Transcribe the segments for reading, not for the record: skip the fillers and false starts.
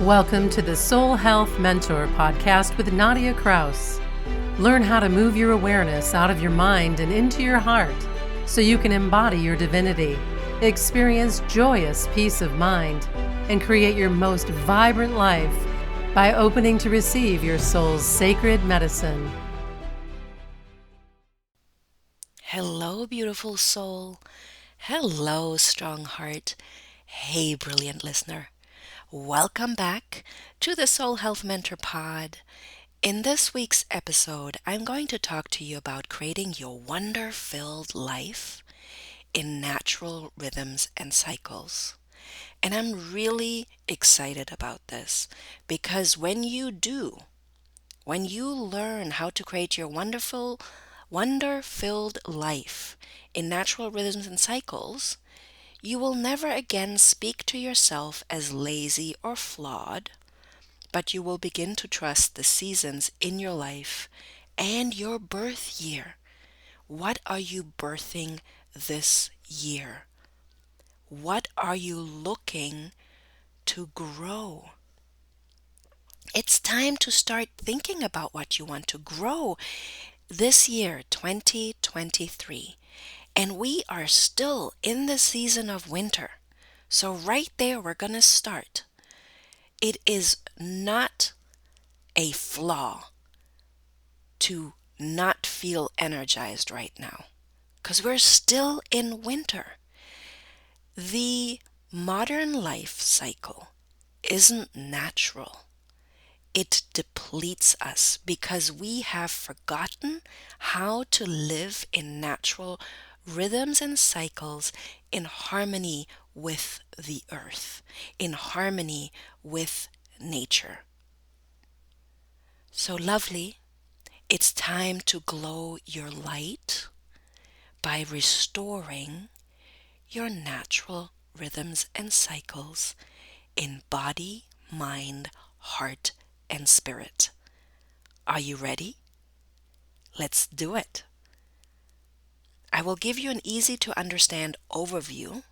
Welcome to the Soul Health Mentor podcast with Nadia Kraus. Learn how to move your awareness out of your mind and into your heart so you can embody your divinity, experience joyous peace of mind, and create your most vibrant life by opening to receive your soul's sacred medicine. Hello, beautiful soul. Hello, strong heart. Hey, brilliant listener. Welcome back to the Soul Health Mentor Pod. In this week's episode, I'm going to talk to you about creating your wonder-filled life in natural rhythms and cycles. And I'm really excited about this because when you learn how to create your wonder-filled life in natural rhythms and cycles, you will never again speak to yourself as lazy or flawed, but you will begin to trust the seasons in your life and your birth year. What are you birthing this year? What are you looking to grow? It's time to start thinking about what you want to grow this year, 2023. And we are still in the season of winter. So right there, we're going to start. It is not a flaw to not feel energized right now because we're still in winter. The modern life cycle isn't natural. It depletes us because we have forgotten how to live in natural rhythms and cycles in harmony with the earth, in harmony with nature. So lovely, it's time to glow your light by restoring your natural rhythms and cycles in body, mind, heart, and spirit. Are you ready? Let's do it. I will give you an easy to understand overview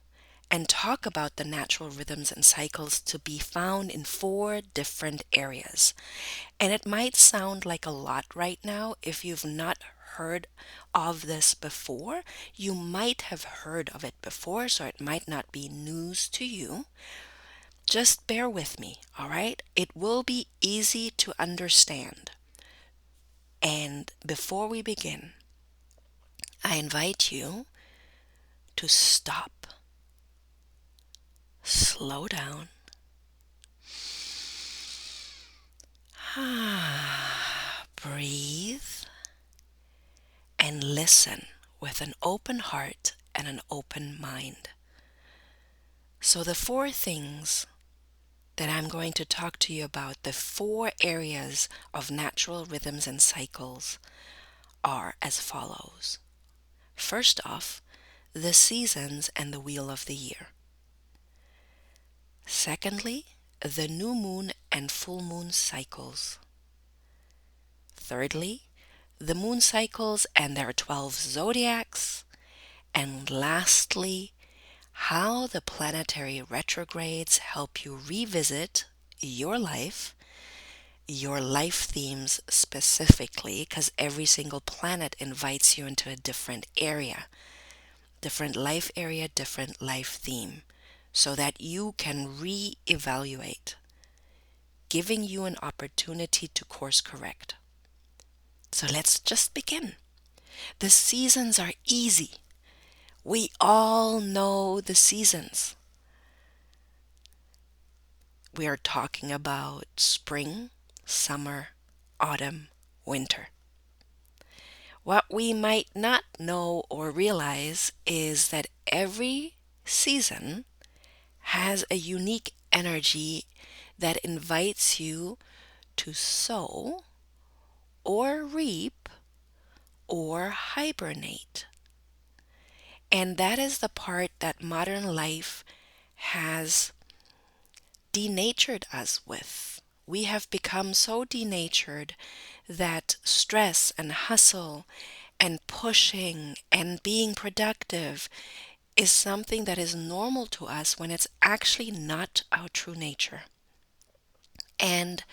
and talk about the natural rhythms and cycles to be found in 4 different areas. And it might sound like a lot right now if you've not heard of this before. You might have heard of it before, so it might not be news to you. Just bear with me, all right? It will be easy to understand. And before we begin, I invite you to stop, slow down, breathe, and listen with an open heart and an open mind. So the 4 things that I'm going to talk to you about, the 4 areas of natural rhythms and cycles, are as follows. First off, the seasons and the wheel of the year. Secondly, the new moon and full moon cycles. Thirdly, the moon cycles and their 12 zodiacs. And lastly, how the planetary retrogrades help you revisit your life themes specifically, because every single planet invites you into a different area, different life area, different life theme, so that you can re-evaluate, giving you an opportunity to course correct. So let's just begin. The seasons are easy. We all know the seasons. We are talking about spring, summer, autumn, winter. What we might not know or realize is that every season has a unique energy that invites you to sow or reap or hibernate. And that is the part that modern life has denatured us with. We have become so denatured that stress and hustle and pushing and being productive is something that is normal to us when it's actually not our true nature. And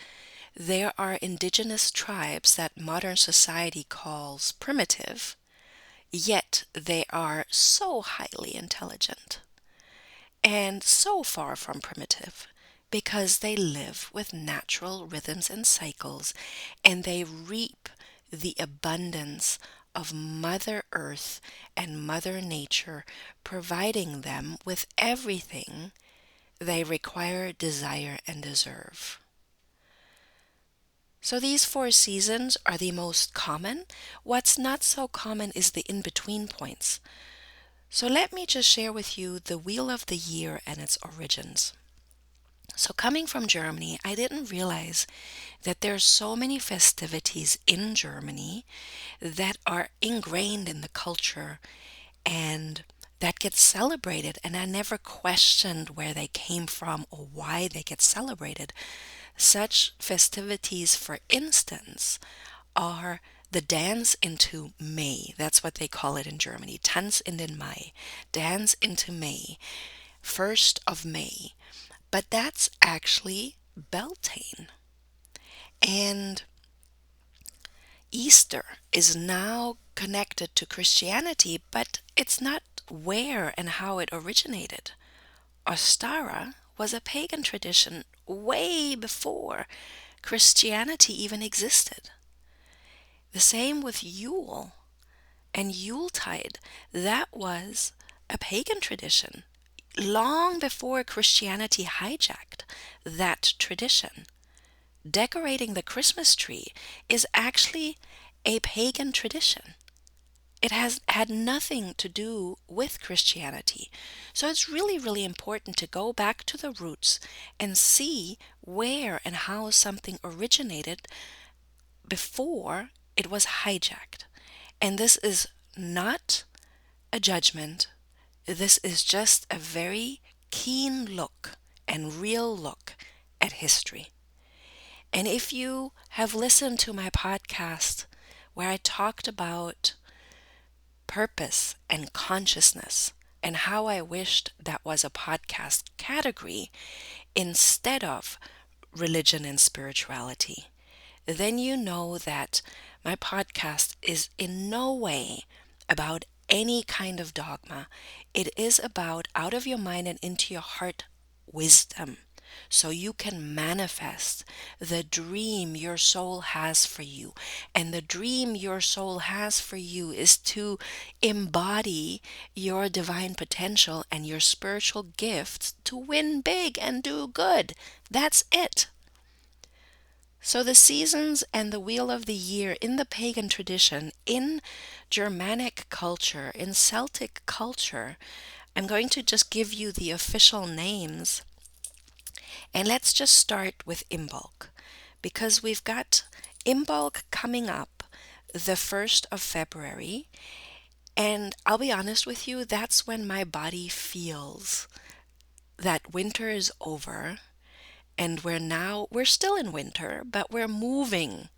there are indigenous tribes that modern society calls primitive, yet they are so highly intelligent and so far from primitive because they live with natural rhythms and cycles, and they reap the abundance of Mother Earth and Mother Nature, providing them with everything they require, desire, and deserve. So these four seasons are the most common. What's not so common is the in between points. So let me just share with you the Wheel of the Year and its origins. So coming from Germany, I didn't realize that there's so many festivities in Germany that are ingrained in the culture and that get celebrated, and I never questioned where they came from or why they get celebrated. Such festivities, for instance, are the dance into May. That's what they call it in Germany. Tanz in den Mai. Dance into May. 1st of May. But that's actually Beltane. And Easter is now connected to Christianity, but it's not where and how it originated. Ostara was a pagan tradition way before Christianity even existed. The same with Yule and Yuletide. That was a pagan tradition long before Christianity hijacked that tradition. Decorating the Christmas tree is actually a pagan tradition. It has had nothing to do with Christianity. So it's really, really important to go back to the roots and see where and how something originated before it was hijacked. And this is not a judgment. This is just a very keen look and real look at history. And if you have listened to my podcast where I talked about purpose and consciousness and how I wished that was a podcast category instead of religion and spirituality, then you know that my podcast is in no way about any kind of dogma. It is about out of your mind and into your heart wisdom, so you can manifest the dream your soul has for you. And the dream your soul has for you is to embody your divine potential and your spiritual gifts to win big and do good. That's it. So the seasons and the wheel of the year in the pagan tradition, in Germanic culture, in Celtic culture, I'm going to just give you the official names. And let's just start with Imbolc, because we've got Imbolc coming up the 1st of February. And I'll be honest with you, that's when my body feels that winter is over. And we're still in winter, but we're moving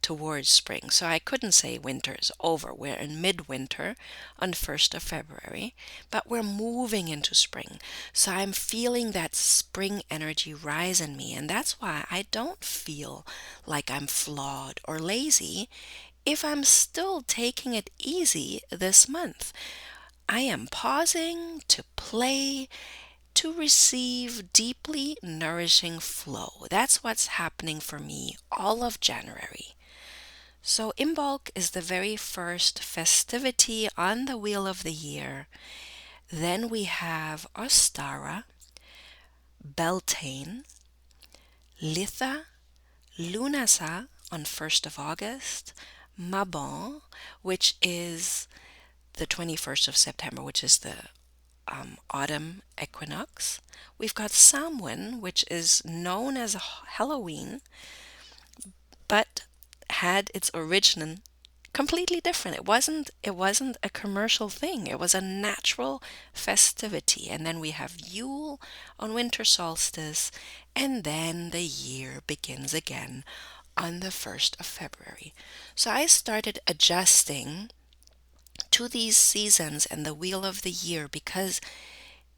towards spring. So I couldn't say winter is over. We're in midwinter on 1st of February, but we're moving into spring. So I'm feeling that spring energy rise in me. And that's why I don't feel like I'm flawed or lazy if I'm still taking it easy this month. I am pausing to play, to receive deeply nourishing flow. That's what's happening for me all of January. So Imbolc is the very first festivity on the wheel of the year. Then we have Ostara, Beltane, Litha, Lunasa on 1st of August, Mabon, which is the 21st of September, which is the autumn equinox. We've got Samhain, which is known as Halloween, but had its origin completely different. It wasn't a commercial thing. It was a natural festivity. And then we have Yule on winter solstice, and then the year begins again on the 1st of February. So I started adjusting to these seasons and the wheel of the year because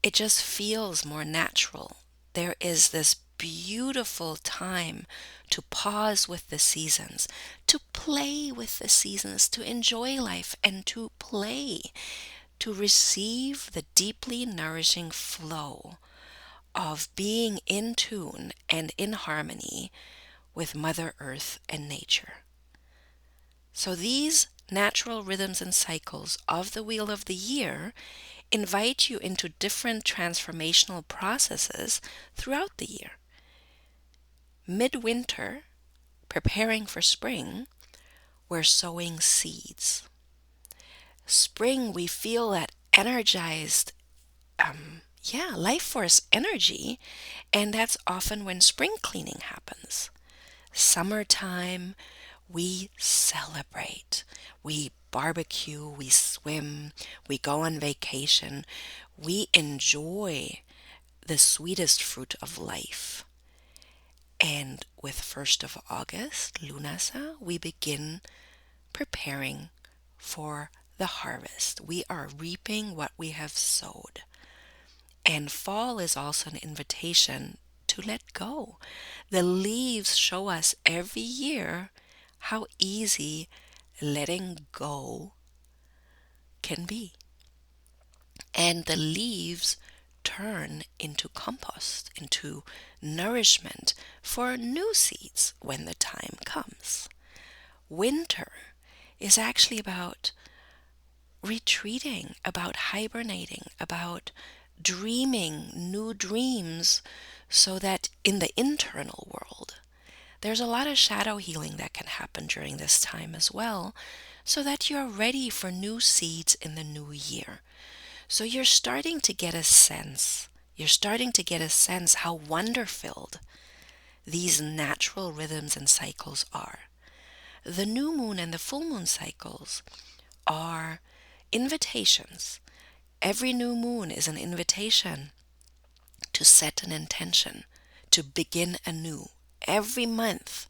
it just feels more natural. There is this beautiful time to pause with the seasons, to play with the seasons, to enjoy life and to play, to receive the deeply nourishing flow of being in tune and in harmony with Mother Earth and nature. So these natural rhythms and cycles of the wheel of the year invite you into different transformational processes throughout the year. Midwinter, preparing for spring, we're sowing seeds. Spring, we feel that energized, life force energy, and that's often when spring cleaning happens. Summertime, we celebrate. We barbecue, we swim, we go on vacation, we enjoy the sweetest fruit of life. And with 1st of August, Lunasa, we begin preparing for the harvest. We are reaping what we have sowed. And fall is also an invitation to let go. The leaves show us every year how easy letting go can be. And the leaves turn into compost, into nourishment for new seeds when the time comes. Winter is actually about retreating, about hibernating, about dreaming new dreams so that in the internal world, there's a lot of shadow healing that can happen during this time as well, so that you're ready for new seeds in the new year. So you're starting to get a sense how wonder-filled these natural rhythms and cycles are. The new moon and the full moon cycles are invitations. Every new moon is an invitation to set an intention, to begin anew. Every month.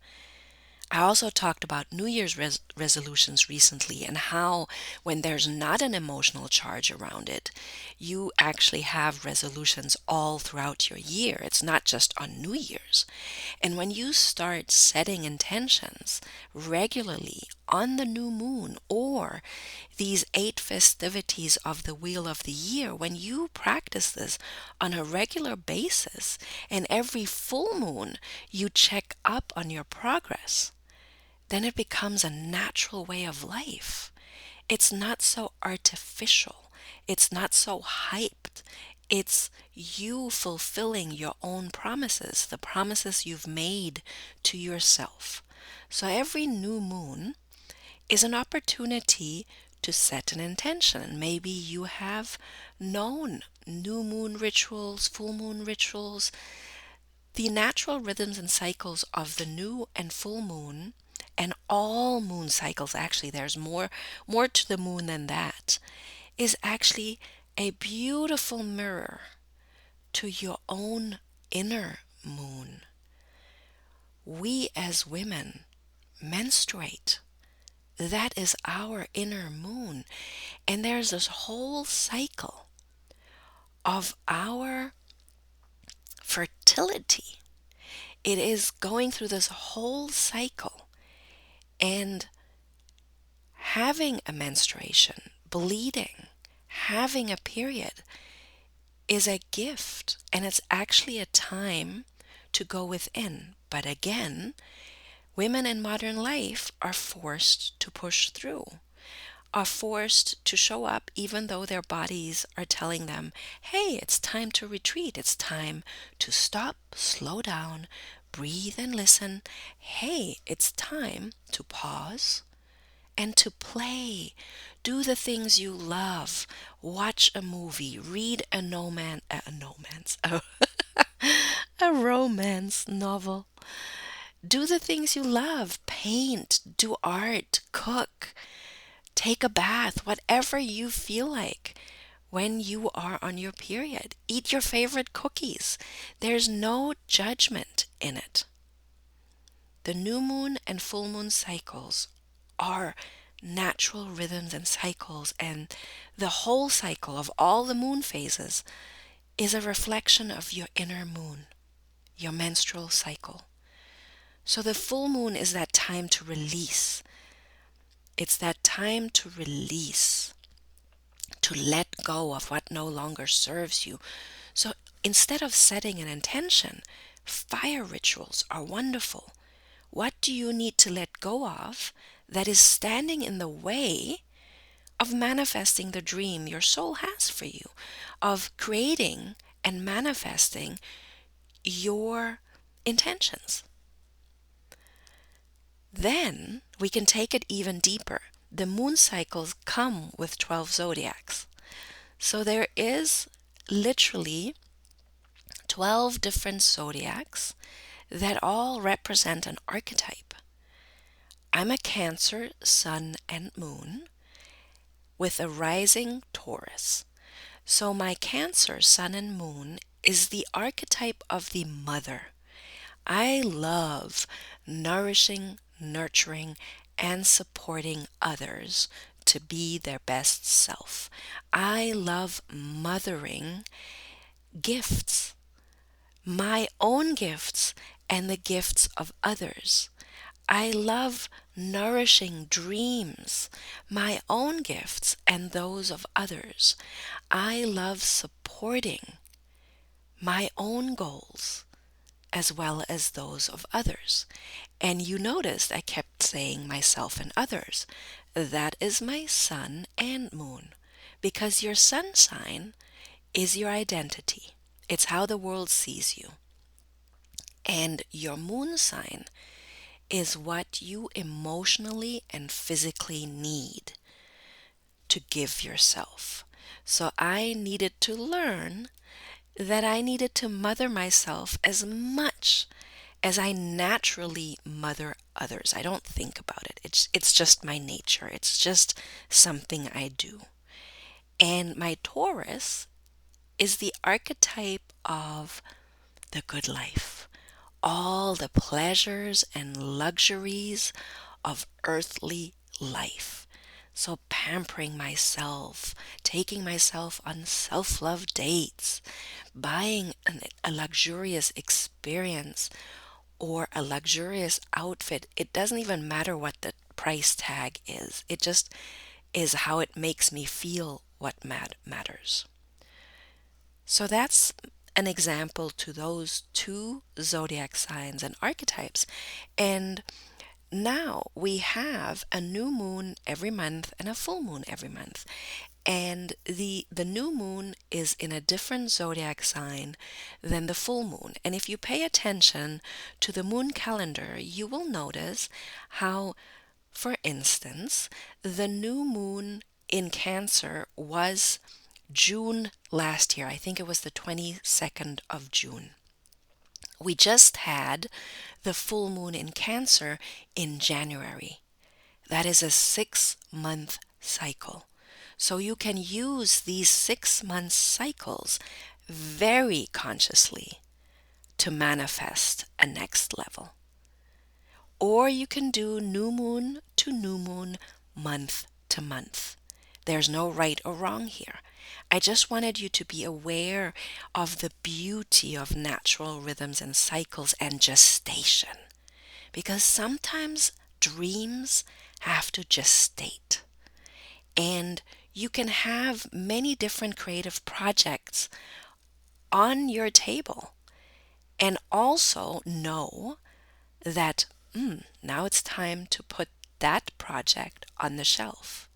I also talked about New Year's resolutions recently and how when there's not an emotional charge around it, you actually have resolutions all throughout your year. It's not just on New Year's. And when you start setting intentions regularly on the new moon or these 8 festivities of the wheel of the year, when you practice this on a regular basis and every full moon you check up on your progress, then it becomes a natural way of life. It's not so artificial. It's not so hyped. It's you fulfilling your own promises, the promises you've made to yourself. So every new moon is an opportunity to set an intention. Maybe you have known new moon rituals, full moon rituals. The natural rhythms and cycles of the new and full moon and all moon cycles, actually there's more to the moon than that, is actually a beautiful mirror to your own inner moon. We as women menstruate. That is our inner moon. And there's this whole cycle of our fertility. It is going through this whole cycle. And having a menstruation, bleeding, having a period is a gift, and it's actually a time to go within. But again, women in modern life are forced to push through, are forced to show up even though their bodies are telling them, hey, it's time to retreat, it's time to stop, slow down, breathe and listen. Hey, it's time to pause and to play. Do the things you love. Watch a movie, read a a romance novel. Do the things you love. Paint, do art, cook, take a bath, whatever you feel like. When you are on your period, eat your favorite cookies. There's no judgment in it. The new moon and full moon cycles are natural rhythms and cycles, and the whole cycle of all the moon phases is a reflection of your inner moon, your menstrual cycle. So the full moon is that time to release. It's that time to release, to let go of what no longer serves you. So instead of setting an intention, fire rituals are wonderful. What do you need to let go of that is standing in the way of manifesting the dream your soul has for you, of creating and manifesting your intentions? Then we can take it even deeper. The moon cycles come with 12 zodiacs. So there is literally 12 different zodiacs that all represent an archetype. I'm a Cancer, Sun, and Moon with a rising Taurus. So my Cancer, Sun, and Moon is the archetype of the mother. I love nourishing, nurturing, and supporting others to be their best self. I love mothering gifts, my own gifts and the gifts of others. I love nourishing dreams, my own gifts and those of others. I love supporting my own goals as well as those of others. And you noticed I kept saying myself and others. That is my sun and moon, because your sun sign is your identity. It's how the world sees you. And your moon sign is what you emotionally and physically need to give yourself. So I needed to learn that I needed to mother myself as much as I naturally mother others. I don't think about it. It's just my nature. It's just something I do. And my Taurus is the archetype of the good life. All the pleasures and luxuries of earthly life. So pampering myself, taking myself on self-love dates, buying a luxurious experience or a luxurious outfit. It doesn't even matter what the price tag is. It just is how it makes me feel what matters. So that's an example to those two zodiac signs and archetypes. And now we have a new moon every month and a full moon every month. And the new moon is in a different zodiac sign than the full moon. And if you pay attention to the moon calendar, you will notice how, for instance, the new moon in Cancer was June last year. I think it was the 22nd of June. We just had the full moon in Cancer in January. That is a 6-month cycle. So you can use these 6-month cycles very consciously to manifest a next level. Or you can do new moon to new moon, month to month. There's no right or wrong here. I just wanted you to be aware of the beauty of natural rhythms and cycles and gestation. Because sometimes dreams have to gestate. And you can have many different creative projects on your table and also know that now it's time to put that project on the shelf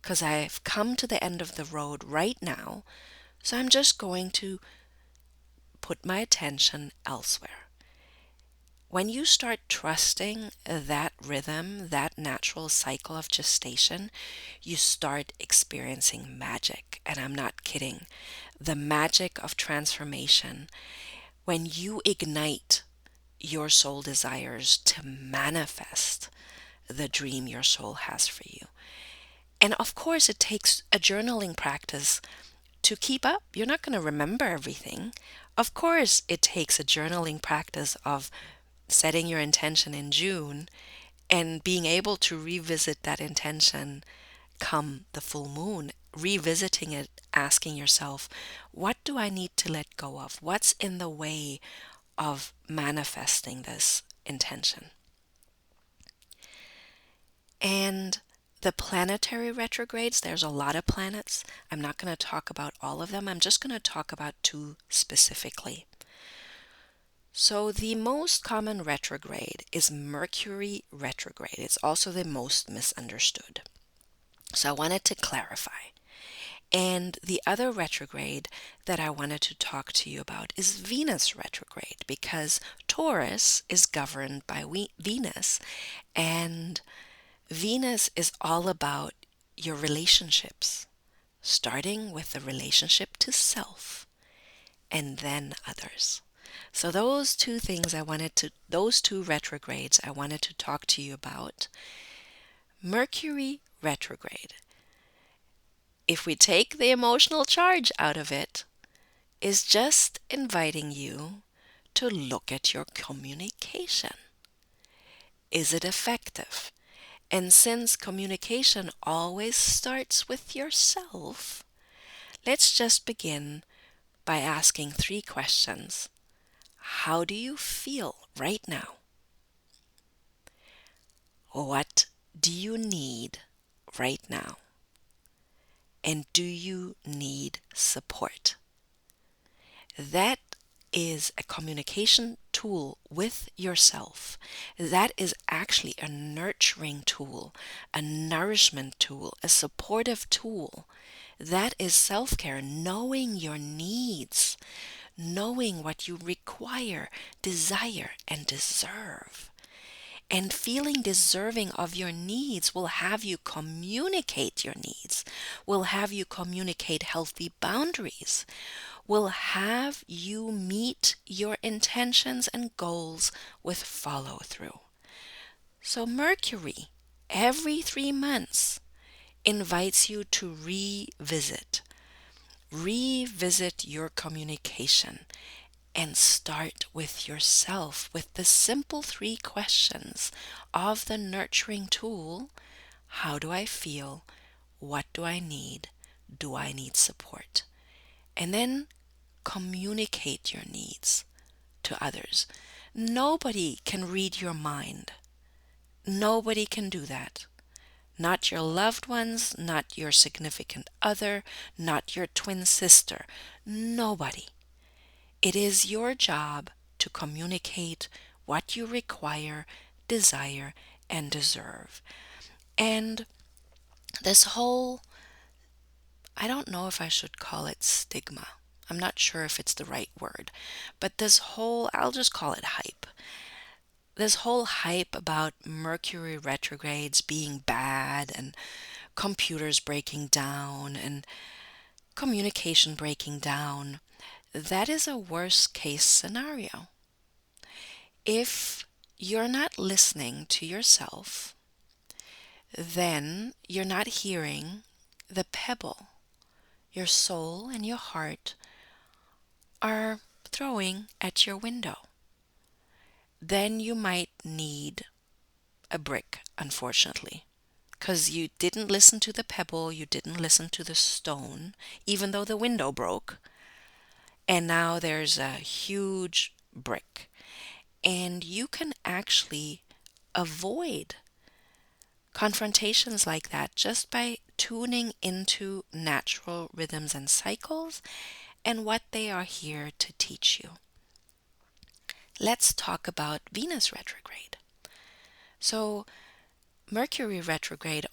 because I've come to the end of the road right now, so I'm just going to put my attention elsewhere. When you start trusting that rhythm, that natural cycle of gestation, you start experiencing magic. And I'm not kidding. The magic of transformation. When you ignite your soul desires to manifest the dream your soul has for you. And of course, it takes a journaling practice to keep up. You're not going to remember everything. Of course, it takes a journaling practice of setting your intention in June and being able to revisit that intention come the full moon, revisiting it, asking yourself, what do I need to let go of? What's in the way of manifesting this intention. And the planetary retrogrades, there's a lot of planets. I'm not going to talk about all of them. I'm just going to talk about two specifically. So the most common retrograde is Mercury retrograde. It's also the most misunderstood. So I wanted to clarify. And the other retrograde that I wanted to talk to you about is Venus retrograde, because Taurus is governed by Venus, and Venus is all about your relationships, starting with the relationship to self and then others. So those two retrogrades I wanted to talk to you about. Mercury retrograde, if we take the emotional charge out of it, is just inviting you to look at your communication. Is it effective? And since communication always starts with yourself, let's just begin by asking 3 questions. How do you feel right now? What do you need right now? And do you need support? That is a communication tool with yourself. That is actually a nurturing tool, a nourishment tool, a supportive tool. That is self-care, knowing your needs, knowing what you require, desire, and deserve. And feeling deserving of your needs will have you communicate your needs, will have you communicate healthy boundaries, will have you meet your intentions and goals with follow through. So Mercury, every 3 months, invites you to revisit your communication and start with yourself with the simple 3 questions of the nurturing tool. How do I feel? What do I need? Do I need support? And then communicate your needs to others. Nobody can read your mind. Nobody can do that. Not your loved ones, not your significant other, not your twin sister. Nobody. It is your job to communicate what you require, desire, and deserve. And this whole, I don't know if I should call it stigma. I'm not sure if it's the right word. But I'll just call it hype. This whole hype about Mercury retrogrades being bad and computers breaking down and communication breaking down, that is a worst case scenario. If you're not listening to yourself, then you're not hearing the pebble your soul and your heart are throwing at your window. Then you might need a brick, unfortunately, because you didn't listen to the pebble, you didn't listen to the stone, even though the window broke. And now there's a huge brick. And you can actually avoid confrontations like that just by tuning into natural rhythms and cycles and what they are here to teach you. Let's talk about Venus retrograde. So Mercury retrograde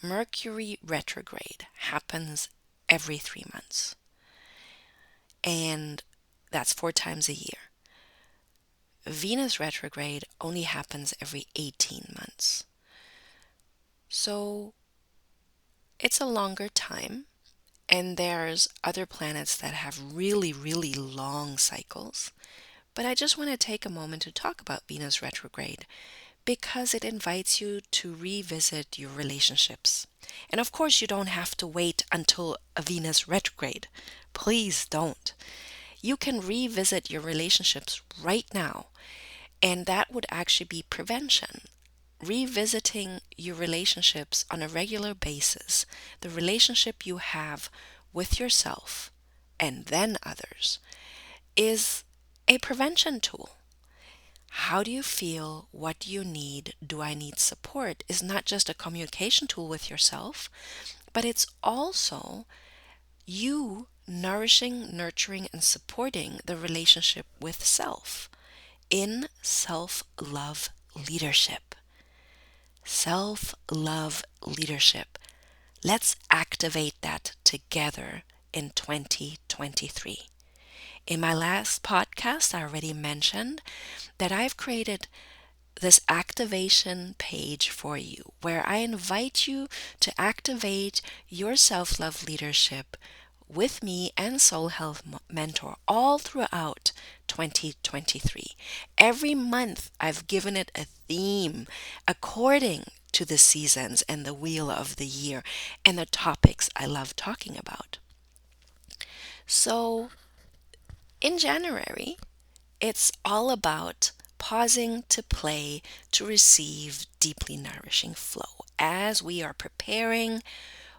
Mercury retrograde happens every 3 months. And that's 4 times a year. Venus retrograde only happens every 18 months. So it's a longer time, and there's other planets that have really, really long cycles. But I just want to take a moment to talk about Venus retrograde because it invites you to revisit your relationships. And of course, you don't have to wait until a Venus retrograde. Please don't. You can revisit your relationships right now, and that would actually be prevention. Revisiting your relationships on a regular basis, the relationship you have with yourself and then others. is a prevention tool. How do you feel? What do you need? Do I need support? Is not just a communication tool with yourself, but it's also you nourishing, nurturing, and supporting the relationship with self in self love leadership. Self love leadership. Let's activate that together in 2023. In my last podcast, I already mentioned that I've created this activation page for you where I invite you to activate your self love leadership with me and Soul Health Mentor all throughout 2023. Every month, I've given it a theme according to the seasons and the wheel of the year and the topics I love talking about. So, in January, it's all about pausing to play to receive deeply nourishing flow as we are preparing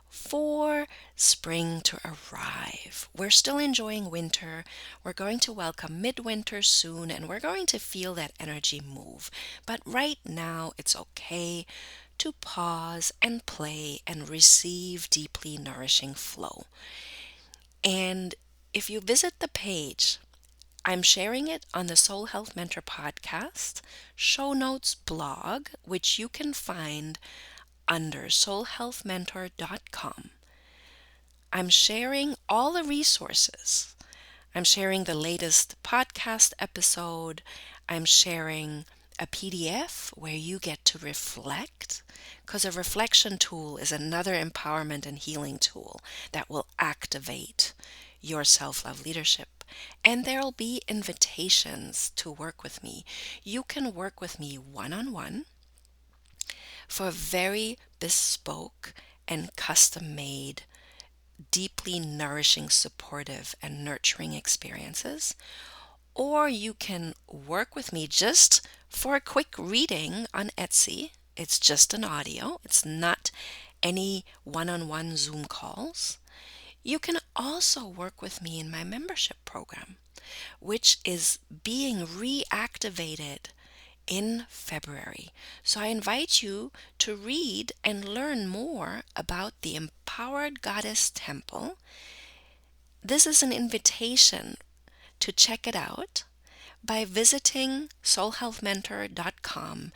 for spring to arrive. We're still enjoying winter. We're going to welcome midwinter soon and we're going to feel that energy move. But right now, it's okay to pause and play and receive deeply nourishing flow. And if you visit the page, I'm sharing it on the Soul Health Mentor podcast, show notes blog, which you can find under soulhealthmentor.com. I'm sharing all the resources. I'm sharing the latest podcast episode. I'm sharing a PDF where you get to reflect, because a reflection tool is another empowerment and healing tool that will activate your self-love leadership. And there'll be invitations to work with me. You can work with me one-on-one for very bespoke and custom-made, deeply nourishing, supportive, and nurturing experiences. Or you can work with me just for a quick reading on Etsy. It's just an audio. It's not any one-on-one Zoom calls. You can also work with me in my membership program, which is being reactivated in February. So I invite you to read and learn more about the Empowered Goddess Temple. This is an invitation to check it out by visiting soulhealthmentor.com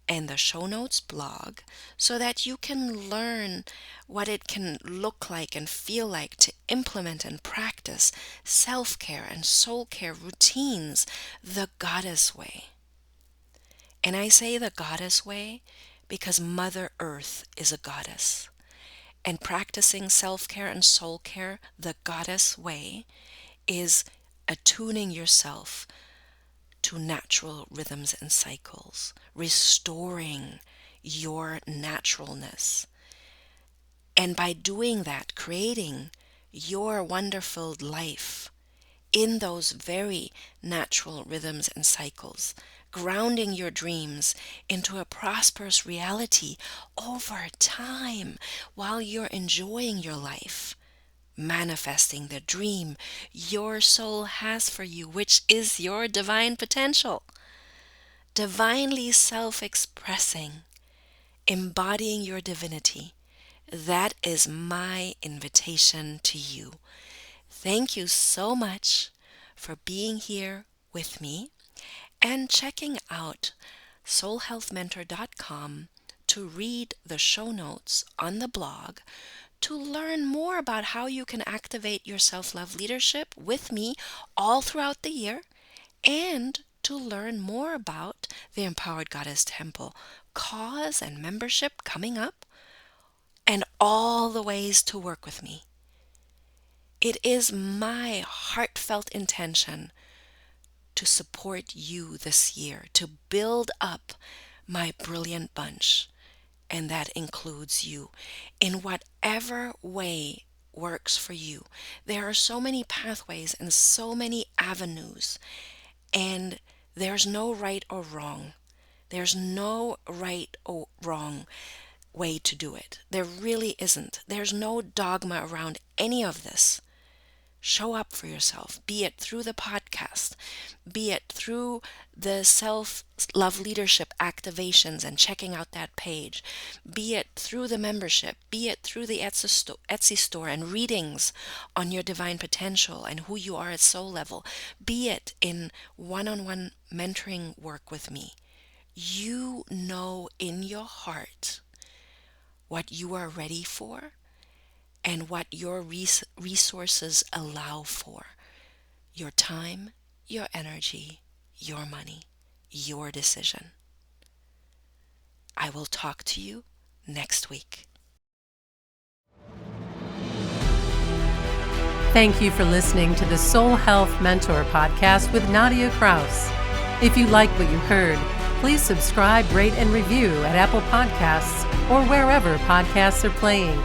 and the show notes blog so that you can learn what it can look like and feel like to implement and practice self-care and soul care routines the goddess way. And I say the goddess way because Mother Earth is a goddess. And practicing self-care and soul care the goddess way is attuning yourself to natural rhythms and cycles, restoring your naturalness. And by doing that, creating your wonderful life in those very natural rhythms and cycles, grounding your dreams into a prosperous reality over time while you're enjoying your life, manifesting the dream your soul has for you, which is your divine potential, divinely self-expressing, embodying your divinity. That is my invitation to you. Thank you so much for being here with me and checking out soulhealthmentor.com to read the show notes on the blog, to learn more about how you can activate your self-love leadership with me all throughout the year, and to learn more about the Empowered Goddess Temple cause and membership coming up, and all the ways to work with me. It is my heartfelt intention to support you this year, to build up my brilliant bunch, and that includes you, in whatever way works for you. There are so many pathways and so many avenues, and there's no right or wrong. There's no right or wrong way to do it. There really isn't. There's no dogma around any of this. Show up for yourself, be it through the podcast, be it through the self-love leadership activations and checking out that page, be it through the membership, be it through the Etsy store and readings on your divine potential and who you are at soul level, be it in one-on-one mentoring work with me. You know in your heart what you are ready for and what your resources allow for. Your time, your energy, your money, your decision. I will talk to you next week. Thank you for listening to the Soul Health Mentor podcast with Nadia Kraus. If you like what you heard, please subscribe, rate, and review at Apple Podcasts or wherever podcasts are playing.